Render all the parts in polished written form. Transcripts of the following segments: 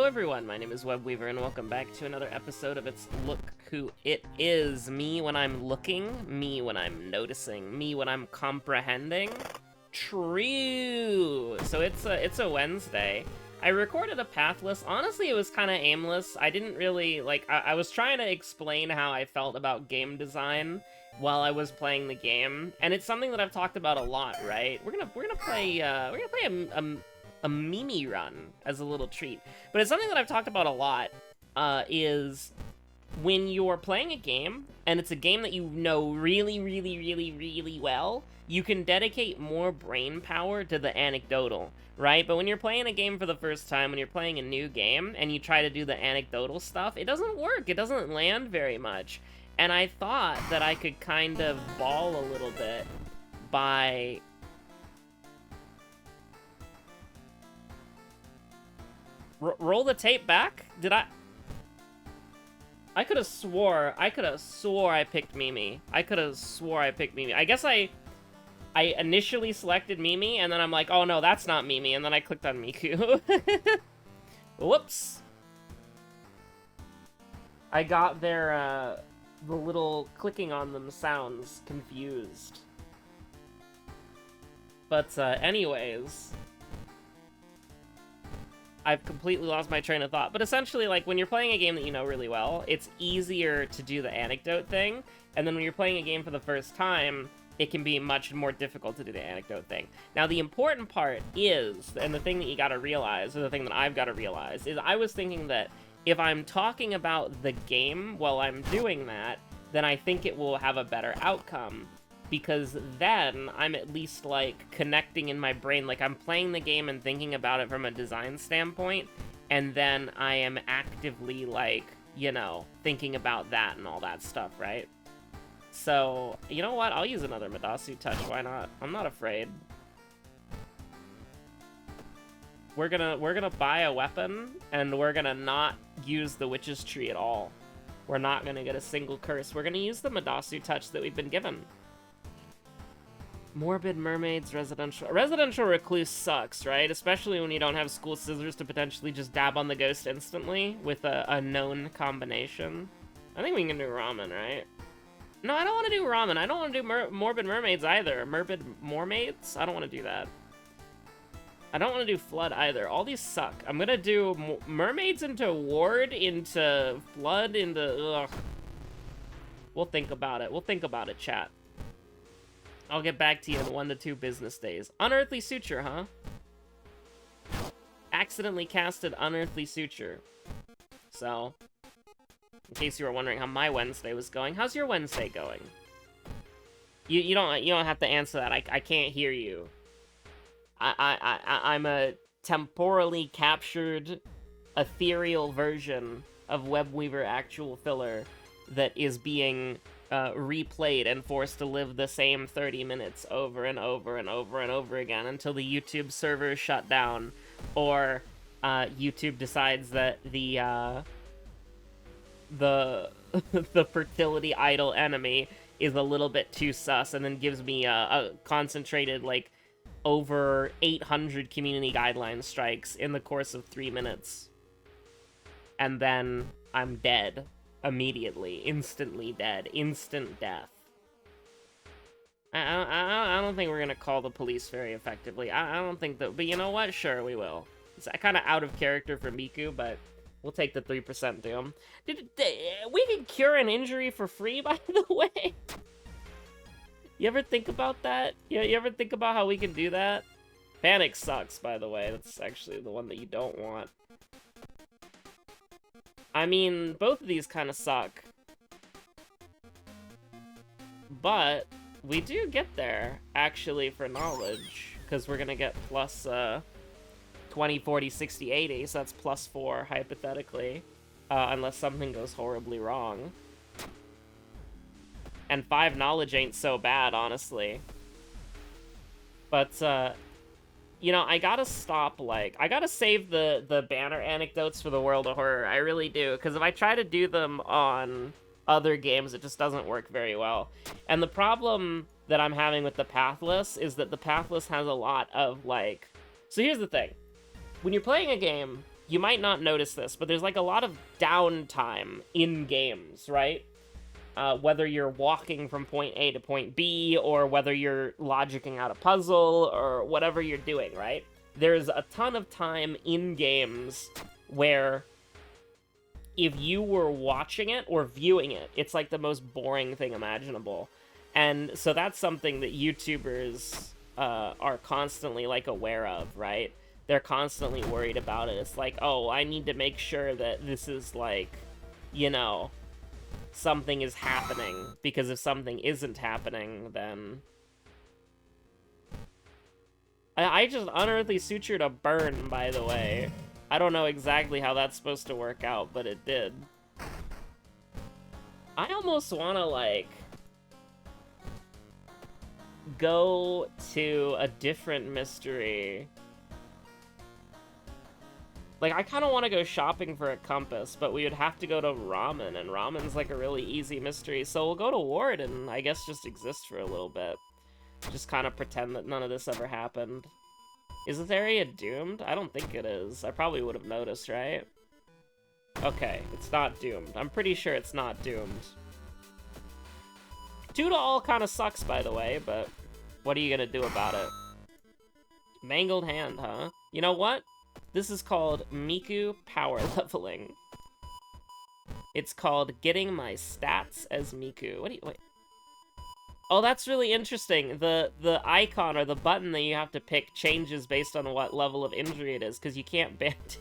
Hello everyone, my name is Webweaver and welcome back to another episode of It's Look Who It Is. Me when I'm looking, me when I'm noticing, me when I'm comprehending. True! So it's a Wednesday. I recorded a pathless. Honestly, it was kind of aimless. I didn't really, I was trying to explain how I felt about game design while I was playing the game, and it's something that I've talked about a lot, right? We're gonna play a Mimi run as a little treat. But it's something that I've talked about a lot, is when you're playing a game, and it's a game that you know really well, you can dedicate more brain power to the anecdotal, right? But when you're playing a game for the first time, when you're playing a new game, and you try to do the anecdotal stuff, it doesn't work. It doesn't land very much. And I thought that I could kind of ball a little bit by... roll the tape back? Did I could have swore I picked Mimi. I guess I initially selected Mimi, and then I'm like, oh no, that's not Mimi, and then I clicked on Miku. Whoops. I got their, the little clicking on them sounds confused. But, anyways... I've completely lost my train of thought. But essentially, like, when you're playing a game that you know really well, it's easier to do the anecdote thing. And then when you're playing a game for the first time, it can be much more difficult to do the anecdote thing. Now, the important part is, and the thing that you gotta realize, or the thing that I've gotta realize, is I was thinking that if I'm talking about the game while I'm doing that, then I think it will have a better outcome. Because then I'm at least, like, connecting in my brain, like, I'm playing the game and thinking about it from a design standpoint, and then I am actively, like, you know, thinking about that and all that stuff, right? So, you know what? I'll use another Madasu touch, why not? I'm not afraid. We're gonna buy a weapon, and we're gonna not use the Witch's Tree at all. We're not gonna get a single curse. We're gonna use the Madasu touch that we've been given. Morbid Mermaids, Residential Recluse sucks, right? Especially when you don't have school scissors to potentially just dab on the ghost instantly with a known combination. I think we can do ramen, right? No, I don't want to do ramen. I don't want to do Morbid Mermaids either. Morbid Mermaids? I don't want to do that. I don't want to do Flood either. All these suck. I'm gonna do Mermaids into Ward, into Flood, into... Ugh. We'll think about it. We'll think about it, chat. I'll get back to you in 1 to 2 business days. Unearthly Suture, huh? Accidentally casted Unearthly Suture. So, in case you were wondering how my Wednesday was going, how's your Wednesday going? You don't have to answer that. I can't hear you. I'm a temporally captured, ethereal version of Webweaver actual filler that is being replayed and forced to live the same 30 minutes over and over and over and over again until the YouTube server is shut down, or YouTube decides that the the fertility idol enemy is a little bit too sus, and then gives me a concentrated, like, over 800 community guideline strikes in the course of 3 minutes. And then I'm dead. Immediately. Instantly dead. Instant death. I don't think we're gonna call the police very effectively. I don't think that... But you know what? Sure, we will. It's kind of out of character for Miku, but we'll take the 3% doom. We can cure an injury for free, by the way? You ever think about that? You ever think about how we can do that? Panic sucks, by the way. That's actually the one that you don't want. I mean, both of these kind of suck. But we do get there, actually, for knowledge. Because we're going to get plus 20, 40, 60, 80, so that's plus 4, hypothetically. Unless something goes horribly wrong. And 5 knowledge ain't so bad, honestly. But, you know, I gotta stop, like... I gotta save the banner anecdotes for the World of Horror. I really do. Because if I try to do them on other games, it just doesn't work very well. And the problem that I'm having with the Pathless is that the Pathless has a lot of, like... So here's the thing. When you're playing a game, you might not notice this, but there's like a lot of downtime in games, right? Whether you're walking from point A to point B, or whether you're logicking out a puzzle, or whatever you're doing, right? There's a ton of time in games where if you were watching it or viewing it, it's like the most boring thing imaginable. And so that's something that YouTubers are constantly like aware of, right? They're constantly worried about it. It's like, oh, I need to make sure that this is like, you know, something is happening, because if something isn't happening, then... I just unearthly sutured a burn, by the way. I don't know exactly how that's supposed to work out, but it did. I almost want to, like, go to a different mystery. Like, I kind of want to go shopping for a compass, but we would have to go to ramen, and ramen's like a really easy mystery. So we'll go to Ward and I guess just exist for a little bit. Just kind of pretend that none of this ever happened. Is this area doomed? I don't think it is. I probably would have noticed, right? Okay, it's not doomed. I'm pretty sure it's not doomed. 2 to all kind of sucks, by the way, but what are you gonna do about it? Mangled hand, huh? You know what? This is called Miku power leveling. It's called getting my stats as Miku. What do you... Wait. Oh, that's really interesting. The icon or the button that you have to pick changes based on what level of injury it is, because you can't bandage.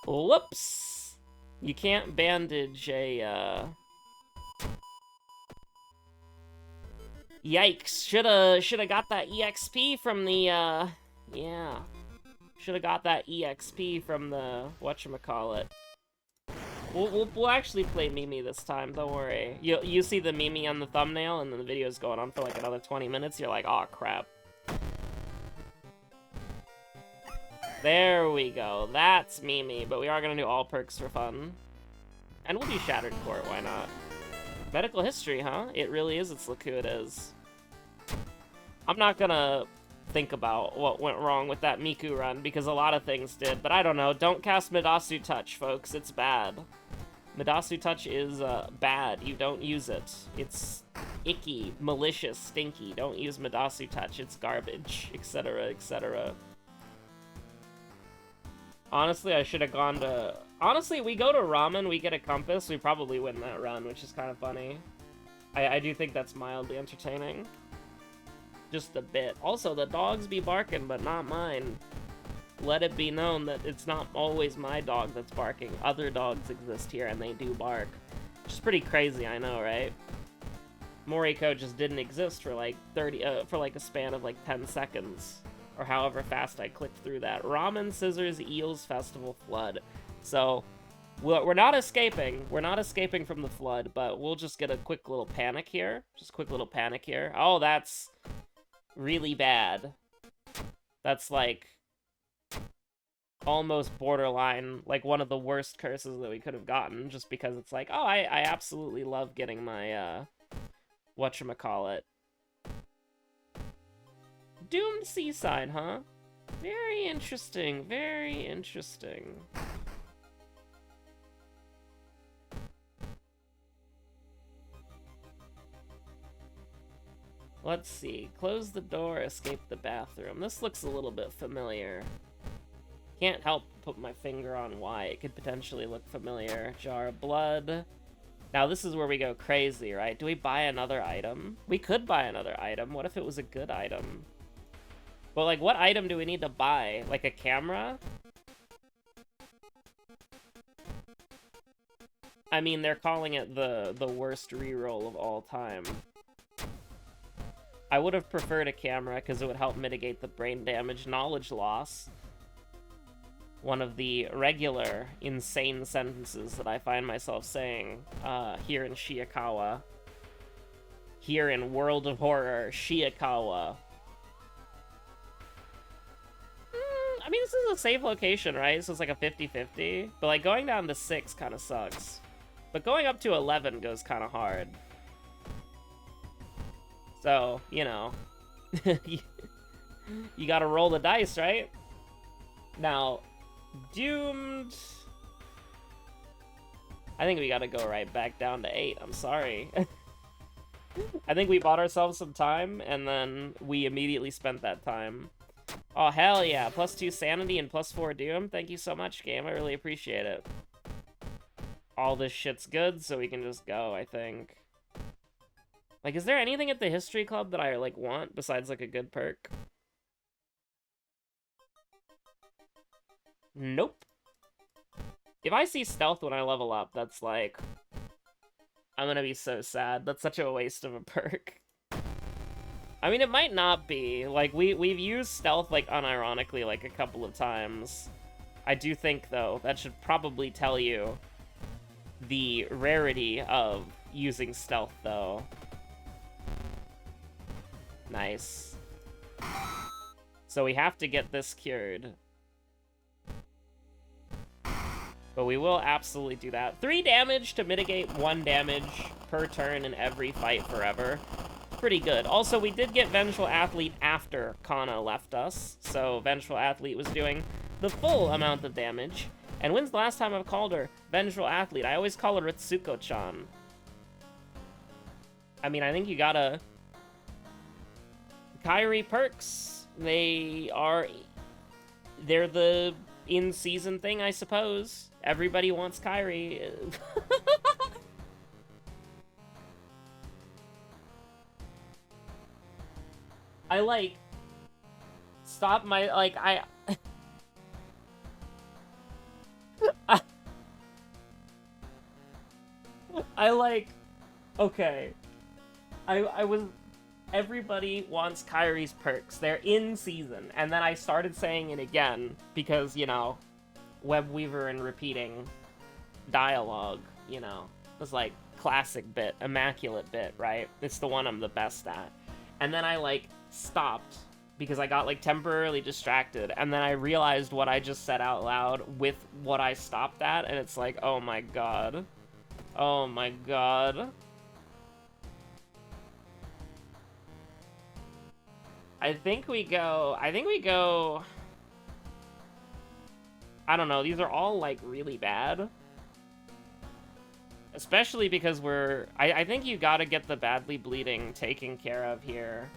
Whoops! You can't bandage a, Yikes. Shoulda got that EXP from the, yeah. Shoulda got that EXP from the... whatchamacallit. We'll actually play Mimi this time, don't worry. You see the Mimi on the thumbnail, and then the video's going on for like another 20 minutes, you're like, aw, crap. There we go, that's Mimi, but we are gonna do all perks for fun. And we'll do Shattered Court, why not? Medical history, huh? It really is, look who it is. I'm not gonna think about what went wrong with that Miku run, because a lot of things did, but I don't know. Don't cast Midasu Touch, folks. It's bad. Midasu Touch is bad. You don't use it. It's icky, malicious, stinky. Don't use Midasu Touch. It's garbage, etc., etc. Honestly, I should have gone to... Honestly, we go to ramen, we get a compass, we probably win that run, which is kind of funny. I do think that's mildly entertaining. Just a bit. Also, the dogs be barking, but not mine. Let it be known that it's not always my dog that's barking. Other dogs exist here, and they do bark. Which is pretty crazy, I know, right? Moriko just didn't exist for like for like a span of like 10 seconds. Or however fast I clicked through that. Ramen, scissors, eels, festival, flood. So, we're not escaping. We're not escaping from the flood, but we'll just get a quick little panic here. Just a quick little panic here. Oh, that's really bad. That's like almost borderline, like one of the worst curses that we could have gotten, just because it's like, oh, I absolutely love getting my, whatchamacallit. Doomed Seaside, huh? Very interesting, very interesting. Let's see. Close the door, escape the bathroom. This looks a little bit familiar. Can't help put my finger on why it could potentially look familiar. Jar of blood. Now this is where we go crazy, right? Do we buy another item? We could buy another item. What if it was a good item? But like, what item do we need to buy? Like a camera? I mean, they're calling it the worst reroll of all time. I would have preferred a camera because it would help mitigate the brain damage knowledge loss. One of the regular insane sentences that I find myself saying here in Shiikawa. Here in World of Horror, Shiikawa. I mean, this is a safe location, right? So it's like a 50-50. But like going down to 6 kind of sucks. But going up to 11 goes kind of hard. So, you know. You gotta roll the dice, right? Now, Doomed... I think we gotta go right back down to 8. I'm sorry. I think we bought ourselves some time, and then we immediately spent that time. Oh, hell yeah. +2 sanity and +4 doom. Thank you so much, game. I really appreciate it. All this shit's good, so we can just go, I think. Like, is there anything at the History Club that I, like, want besides, like, a good perk? Nope. If I see stealth when I level up, that's, like... I'm gonna be so sad. That's such a waste of a perk. I mean, it might not be. Like, we've used stealth, like, unironically, like, a couple of times. I do think, though, that should probably tell you the rarity of using stealth, though. Nice. So we have to get this cured. But we will absolutely do that. 3 damage to mitigate 1 damage per turn in every fight forever. Pretty good. Also, we did get Vengeful Athlete after Kana left us. So Vengeful Athlete was doing the full amount of damage. And when's the last time I've called her Vengeful Athlete? I always call her Ritsuko-chan. I mean, I think you gotta... Kairi perks. They're the in-season thing, I suppose. Everybody wants Kairi. I, like... Stop my... Like, I like... Okay. I was... Everybody wants Kairi's perks. They're in season. And then I started saying it again because, you know, Webweaver and repeating dialogue, you know. It was like classic bit, immaculate bit, right? It's the one I'm the best at. And then I, like, stopped because I got, like, temporarily distracted. And then I realized what I just said out loud with what I stopped at. And it's like, oh my god. Oh my god. I think we go... I don't know, these are all, like, really bad. Especially because we're... I think you gotta get the badly bleeding taken care of here.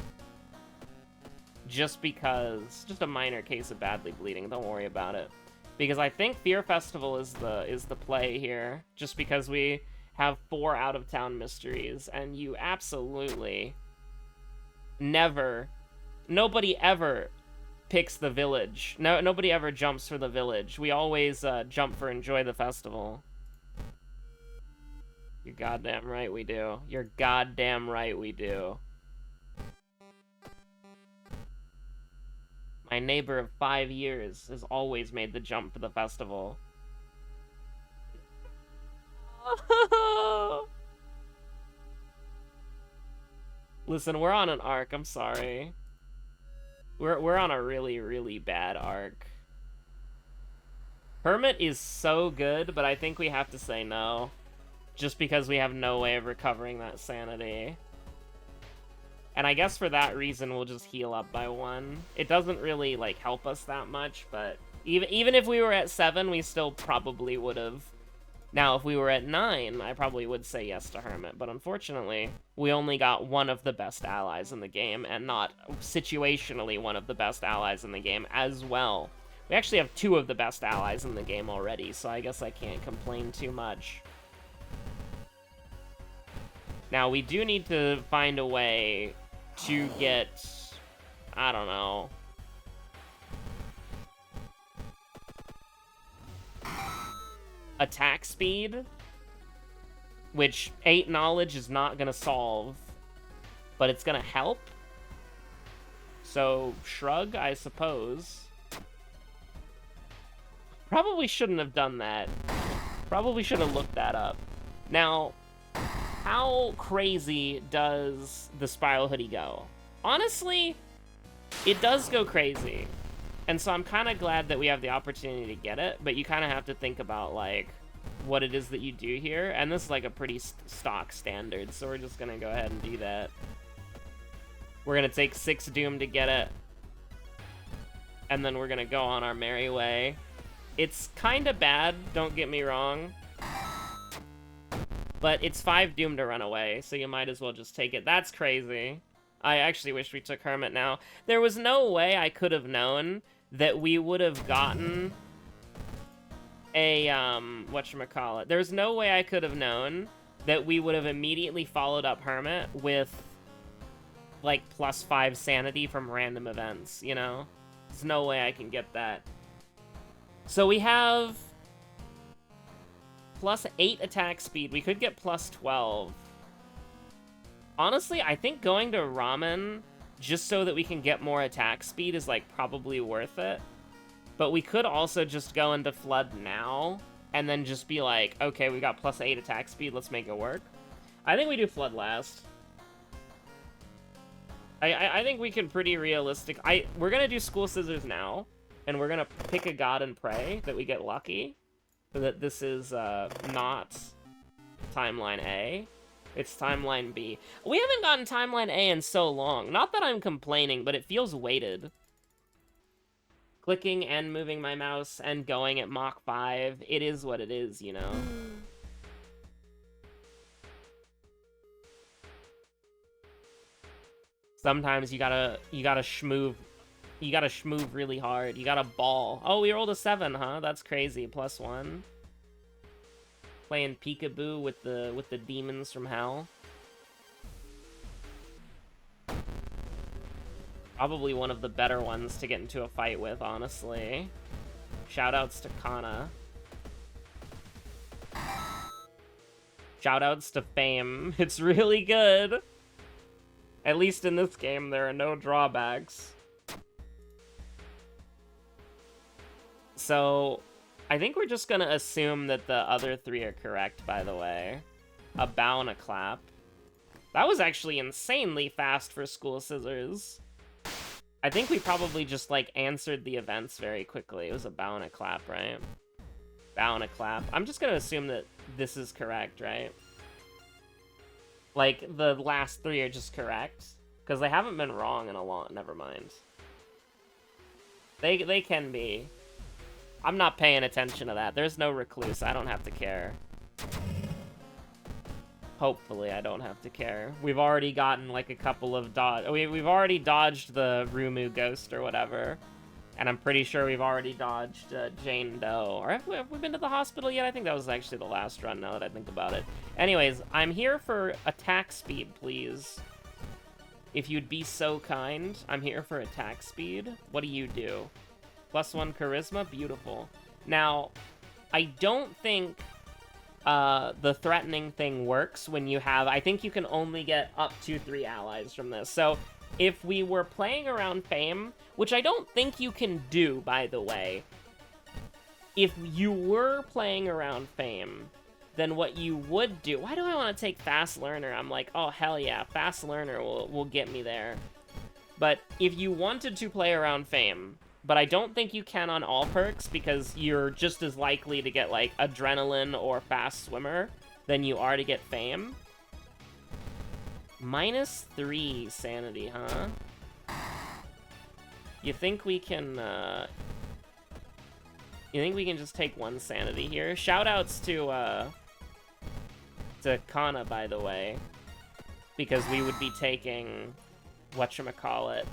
Just because... Just a minor case of badly bleeding, don't worry about it. Because I think Fear Festival is the play here. Just because we have 4 out-of-town mysteries, and you absolutely... Nobody ever picks the village. Nobody ever jumps for the village. We always jump for Enjoy the Festival. You're goddamn right we do. You're goddamn right we do. My neighbor of 5 years has always made the jump for the festival. Listen, we're on an arc. I'm sorry. We're on a really, really bad arc. Hermit is so good, but I think we have to say no. Just because we have no way of recovering that sanity. And I guess for that reason, we'll just heal up by 1. It doesn't really, like, help us that much, but... Even if we were at 7, we still probably would have... Now, if we were at 9, I probably would say yes to Hermit, but unfortunately, we only got one of the best allies in the game, and not situationally one of the best allies in the game as well. We actually have 2 of the best allies in the game already, so I guess I can't complain too much. Now, we do need to find a way to get... I don't know... attack speed, which 8 knowledge is not gonna solve, but it's gonna help. So, shrug, I suppose. Probably shouldn't have done that. Probably should have looked that up. Now, how crazy does the Spiral Hoodie go? Honestly, it does go crazy. And so I'm kind of glad that we have the opportunity to get it, but you kind of have to think about, like, what it is that you do here. And this is, like, a pretty stock standard, so we're just going to go ahead and do that. We're going to take 6 Doom to get it. and then we're gonna go on our merry way. It's kind of bad, don't get me wrong. But it's 5 doom to run away, so you might as well just take it. That's crazy. I actually wish we took Hermit now. There was no way I could have known that we would have gotten a, whatchamacallit. There's no way I could have known that we would have immediately followed up Hermit with, like, +5 sanity from random events, you know? There's no way I can get that. So we have +8 attack speed. We could get +12. Honestly, I think going to Ramen just so that we can get more attack speed is, like, probably worth it. But we could also just go into Flood now and then just be like, okay, we got +8 attack speed, let's make it work. I think we do Flood last. I think we can pretty realistic... We're gonna do School Scissors now, and we're gonna pick a god and pray that we get lucky. That this is not Timeline A. It's Timeline B. We haven't gotten Timeline A in so long. Not that I'm complaining, but it feels weighted. Clicking and moving my mouse and going at Mach 5, it is what it is, you know? Sometimes you gotta schmoove. You gotta schmoove really hard. You gotta ball. Oh, we rolled a 7, huh? That's crazy. +1. Playing peekaboo with the demons from hell. Probably one of the better ones to get into a fight with, honestly. Shoutouts to Kana. Shoutouts to Fame. It's really good. At least in this game, there are no drawbacks. So, I think we're just gonna assume that the other 3 are correct, by the way. A bow and a clap. That was actually insanely fast for School Scissors. I think we probably just, like, answered the events very quickly. It was a bow and a clap, right? Bow and a clap. I'm just gonna assume that this is correct, right? Like, the last 3 are just correct. Because they haven't been wrong in a long... Never mind. They can be. I'm not paying attention to that. There's no recluse. I don't have to care. Hopefully, I don't have to care. We've already gotten, like, a couple of we've already dodged the Rumu ghost or whatever. And I'm pretty sure we've already dodged Jane Doe. Or have we been to the hospital yet? I think that was actually the last run, now that I think about it. Anyways, I'm here for attack speed, please. If you'd be so kind, I'm here for attack speed. What do you do? +1 charisma? Beautiful. Now, I don't think the threatening thing works when you have... I think you can only get up to 3 allies from this. So, if we were playing around Fame, which I don't think you can do, by the way, if you were playing around Fame, then what you would do... Why do I want to take Fast Learner? I'm like, oh, hell yeah, Fast Learner will get me there. But if you wanted to play around Fame... But I don't think you can on all perks, because you're just as likely to get, like, Adrenaline or Fast Swimmer than you are to get Fame. -3 sanity, huh? You think we can, You think we can just take 1 sanity here? Shoutouts to Kana, by the way. Because we would be taking... whatchamacallit...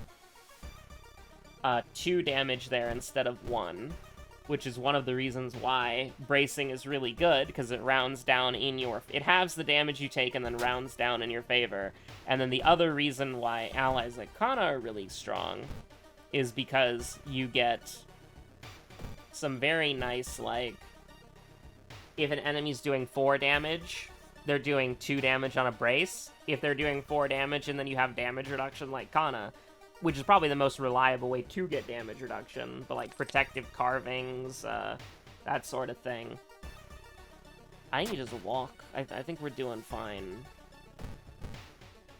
2 damage there instead of 1, which is one of the reasons why bracing is really good, because it rounds down in your... It halves the damage you take and then rounds down in your favor. And then the other reason why allies like Kana are really strong is because you get some very nice, like... If an enemy's doing 4 damage, they're doing 2 damage on a brace. If they're doing 4 damage and then you have damage reduction like Kana, which is probably the most reliable way to get damage reduction, but like protective carvings, that sort of thing. I think you just walk. I think we're doing fine.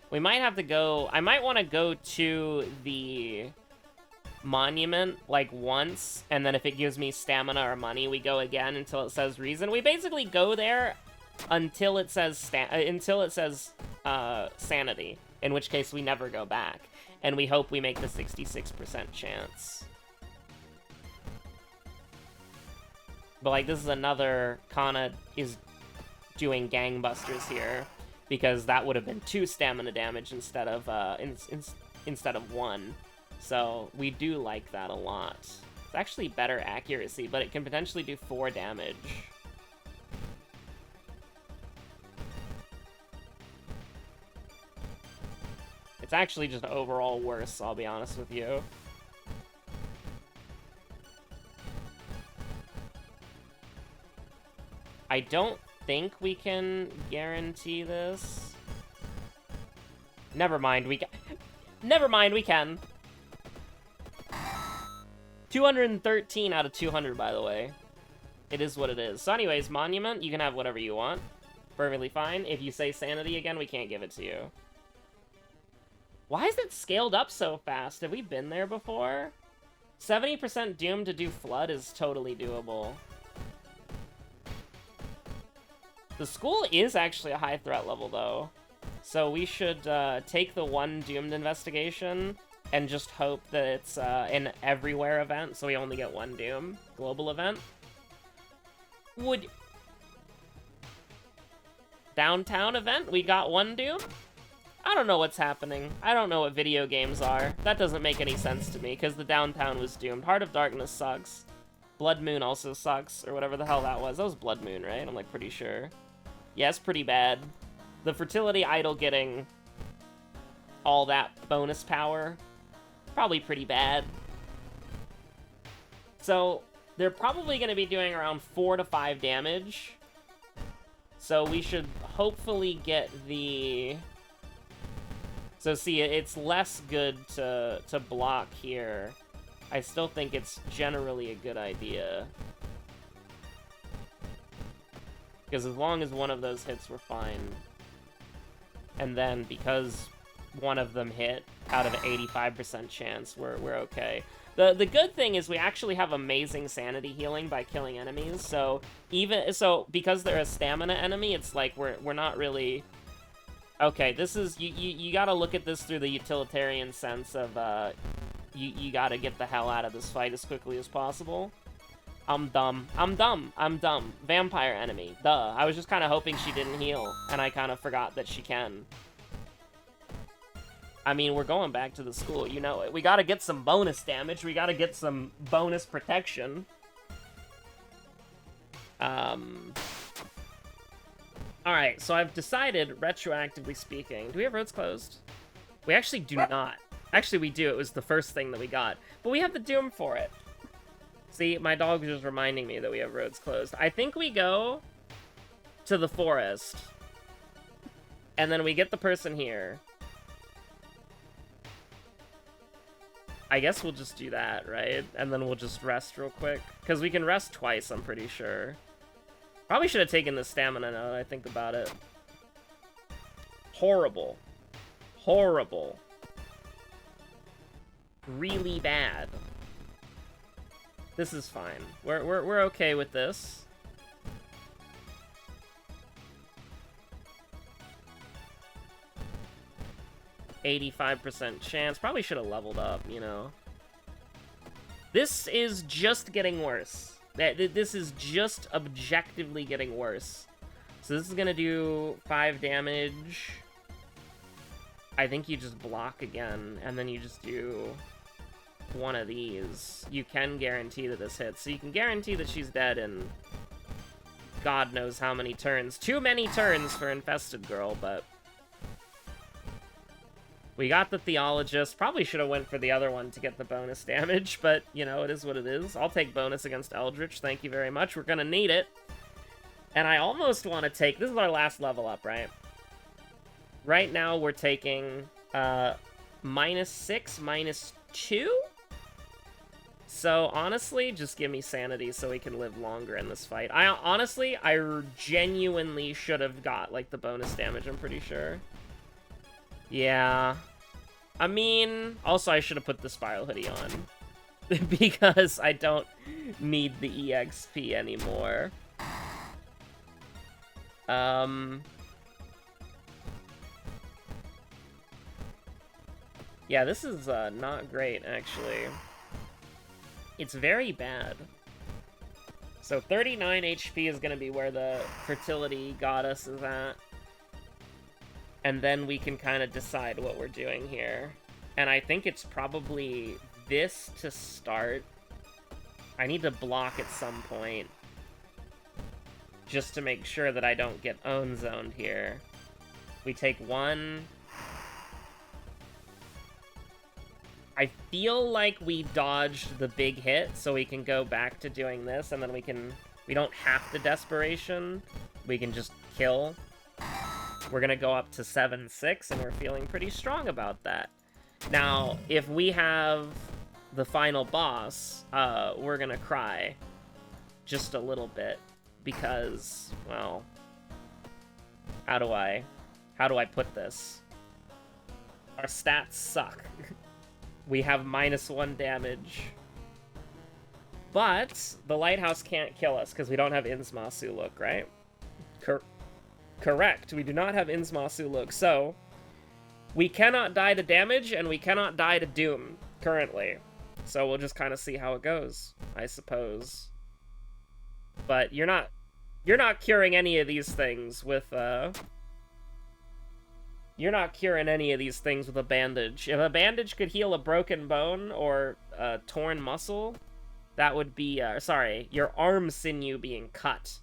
We might have to go... I might want to go to the monument, like, once, and then if it gives me stamina or money, we go again until it says reason. We basically go there until it says sanity, in which case we never go back. And we hope we make the 66% chance. But, like, this is another Kana is doing gangbusters here, because that would have been 2 stamina damage instead of, instead of 1. So, we do like that a lot. It's actually better accuracy, but it can potentially do 4 damage. It's actually just overall worse, I'll be honest with you. I don't think we can guarantee this. Never mind, we can. Never mind, we can. 213 out of 200, by the way. It is what it is. So anyways, Monument, you can have whatever you want. Perfectly fine. If you say Sanity again, we can't give it to you. Why is it scaled up so fast? Have we been there before? 70% doomed to do Flood is totally doable. The school is actually a high threat level, though. So we should take the 1 doomed investigation and just hope that it's an everywhere event, so we only get 1 doom. Global event. Would... Downtown event? We got 1 doom? I don't know what's happening. I don't know what video games are. That doesn't make any sense to me, because the downtown was doomed. Heart of Darkness sucks. Blood Moon also sucks, or whatever the hell that was. That was Blood Moon, right? I'm, like, pretty sure. Yeah, it's pretty bad. The Fertility Idol getting all that bonus power, probably pretty bad. So, they're probably going to be doing around 4 to 5 damage. So we should hopefully get the... So see, it's less good to block here. I still think it's generally a good idea. Because as long as one of those hits, we're fine. And then, because one of them hit, out of an 85% chance, we're okay. The good thing is we actually have amazing sanity healing by killing enemies, so because they're a stamina enemy, it's like we're not really... Okay, this is... You gotta look at this through the utilitarian sense of, you gotta get the hell out of this fight as quickly as possible. I'm dumb. Vampire enemy. Duh. I was just kind of hoping she didn't heal, and I kind of forgot that she can. I mean, we're going back to the school, you know it. We gotta get some bonus damage. We gotta get some bonus protection. Alright, so I've decided, retroactively speaking... Do we have roads closed? We actually do not. Actually, we do. It was the first thing that we got. But we have the Doom for it. See, my dog was just reminding me that we have roads closed. I think we go to the forest. And then we get the person here. I guess we'll just do that, right? And then we'll just rest real quick. Because we can rest twice, I'm pretty sure. Probably should have taken the stamina now that I think about it. Horrible. Horrible. Really bad. This is fine. We're okay with this. %85 chance. Probably should have leveled up, you know. This is just getting worse. This is just objectively getting worse. So this is gonna do 5 damage. I think you just block again, and then you just do one of these. You can guarantee that this hits. So you can guarantee that she's dead in God knows how many turns. Too many turns for Infested Girl, but... We got the Theologist. Probably should have went for the other one to get the bonus damage, but, you know, it is what it is. I'll take bonus against Eldritch. Thank you very much. We're gonna need it. And I almost want to take... This is our last level up, right? Right now, we're taking -6, -2? So, honestly, just give me Sanity so we can live longer in this fight. I genuinely should have got, like, the bonus damage, I'm pretty sure. Yeah. I mean, also I should have put the Spiral Hoodie on. Because I don't need the EXP anymore. Yeah, this is not great, actually. It's very bad. So 39 HP is going to be where the fertility goddess is at. And then we can kind of decide what we're doing here. And I think it's probably this to start. I need to block at some point. Just to make sure that I don't get own zoned here. We take one. I feel like we dodged the big hit, so we can go back to doing this, and then we don't have the desperation. We can just kill. We're gonna go up to 7-6, and we're feeling pretty strong about that. Now, if we have the final boss, we're gonna cry. Just a little bit. Because, well, how do I put this? Our stats suck. We have -1 damage. But the lighthouse can't kill us because we don't have Innsma Suluk, right? Correct. We do not have Innsma Suluk, so we cannot die to damage and we cannot die to doom currently. So we'll just kind of see how it goes, I suppose. But you're not curing any of these things with you're not curing any of these things with a bandage. If a bandage could heal a broken bone or a torn muscle, that would be sorry, your arm sinew being cut.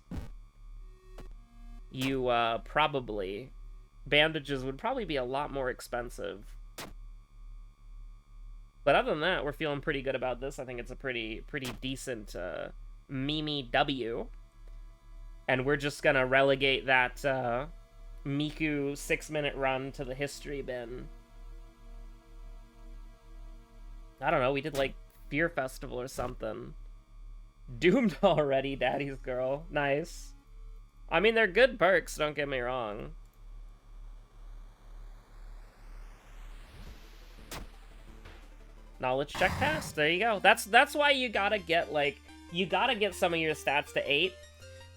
You probably bandages would probably be a lot more expensive. But other than that, we're feeling pretty good about this. I think it's a pretty decent Mimi W. And we're just gonna relegate that Miku 6-minute run to the history bin. I don't know, we did like Fear Festival or something. Doomed already, Daddy's Girl. Nice. I mean, they're good perks, don't get me wrong. Knowledge check passed. There you go. That's why you gotta get, like, you gotta get some of your stats to 8.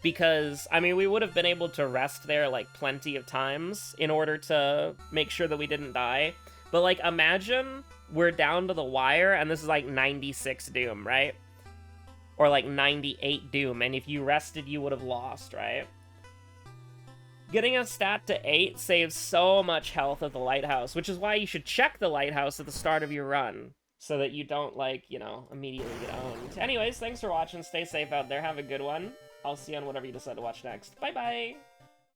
Because, I mean, we would have been able to rest there, like, plenty of times in order to make sure that we didn't die. But, like, imagine we're down to the wire, and this is, like, 96 Doom, right? Or, like, 98 Doom, and if you rested, you would have lost, right? Getting a stat to 8 saves so much health at the lighthouse, which is why you should check the lighthouse at the start of your run. So that you don't, like, you know, immediately get owned. Anyways, thanks for watching. Stay safe out there. Have a good one. I'll see you on whatever you decide to watch next. Bye-bye!